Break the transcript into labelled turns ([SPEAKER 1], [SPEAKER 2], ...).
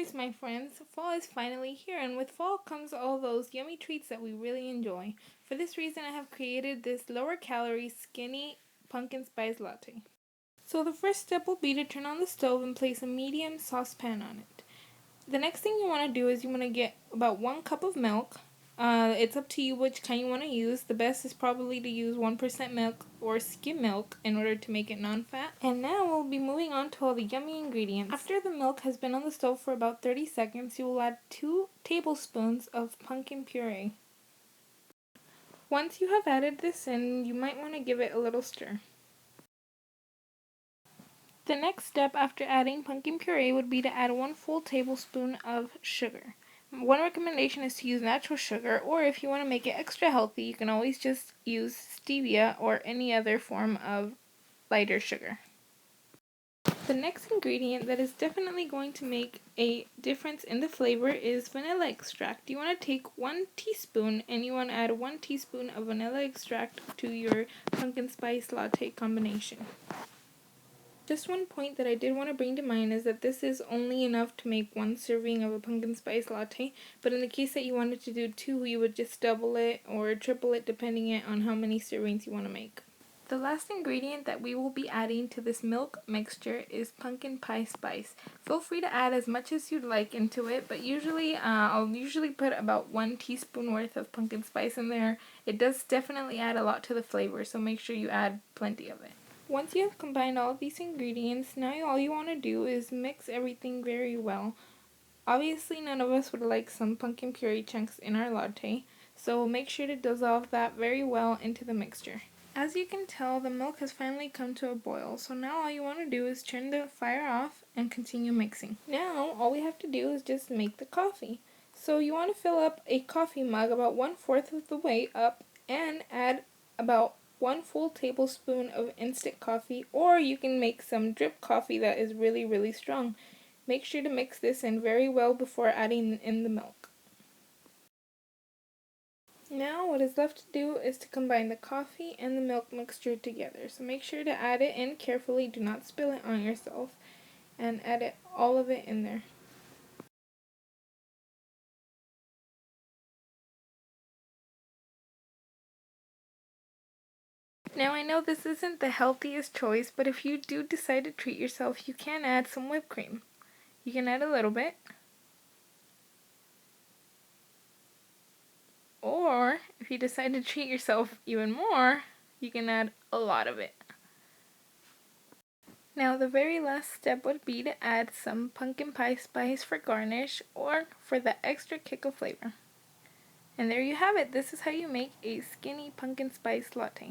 [SPEAKER 1] choice, my friends. Fall is finally here, and with fall comes all those yummy treats that we really enjoy. For this reason, I have created this lower calorie, skinny pumpkin spice latte. So the first step will be to turn on the stove and place a medium saucepan on it. The next thing you want to do is you want to get about 1 cup of milk. It's up to you which kind you want to use. The best is probably to use 1% milk or skim milk in order to make it non-fat. And now we'll be moving on to all the yummy ingredients. After the milk has been on the stove for about 30 seconds, you will add 2 tablespoons of pumpkin puree. Once you have added this in, you might want to give it a little stir. The next step after adding pumpkin puree would be to add 1 full tablespoon of sugar. One recommendation is to use natural sugar, or if you want to make it extra healthy, you can always just use stevia or any other form of lighter sugar. The next ingredient that is definitely going to make a difference in the flavor is vanilla extract. You want to take 1 teaspoon and you want to add 1 teaspoon of vanilla extract to your pumpkin spice latte combination. Just one point that I did want to bring to mind is that this is only enough to make 1 serving of a pumpkin spice latte, but in the case that you wanted to do 2, you would just double it or triple it depending on how many servings you want to make. The last ingredient that we will be adding to this milk mixture is pumpkin pie spice. Feel free to add as much as you'd like into it, but I'll usually put about 1 teaspoon worth of pumpkin spice in there. It does definitely add a lot to the flavor, so make sure you add plenty of it. Once you have combined all of these ingredients, now all you want to do is mix everything very well. Obviously, none of us would like some pumpkin puree chunks in our latte, so make sure to dissolve that very well into the mixture. As you can tell, the milk has finally come to a boil, so now all you want to do is turn the fire off and continue mixing. Now, all we have to do is just make the coffee. So you want to fill up a coffee mug about 1/4 of the way up and add about 1 full tablespoon of instant coffee, or you can make some drip coffee that is really strong. Make sure to mix this in very well before adding in the milk. Now what is left to do is to combine the coffee and the milk mixture together. So make sure to add it in carefully, do not spill it on yourself, and add all of it in there. Now I know this isn't the healthiest choice, but if you do decide to treat yourself, you can add some whipped cream. You can add a little bit. Or if you decide to treat yourself even more, you can add a lot of it. Now the very last step would be to add some pumpkin pie spice for garnish or for the extra kick of flavor. And there you have it. This is how you make a skinny pumpkin spice latte.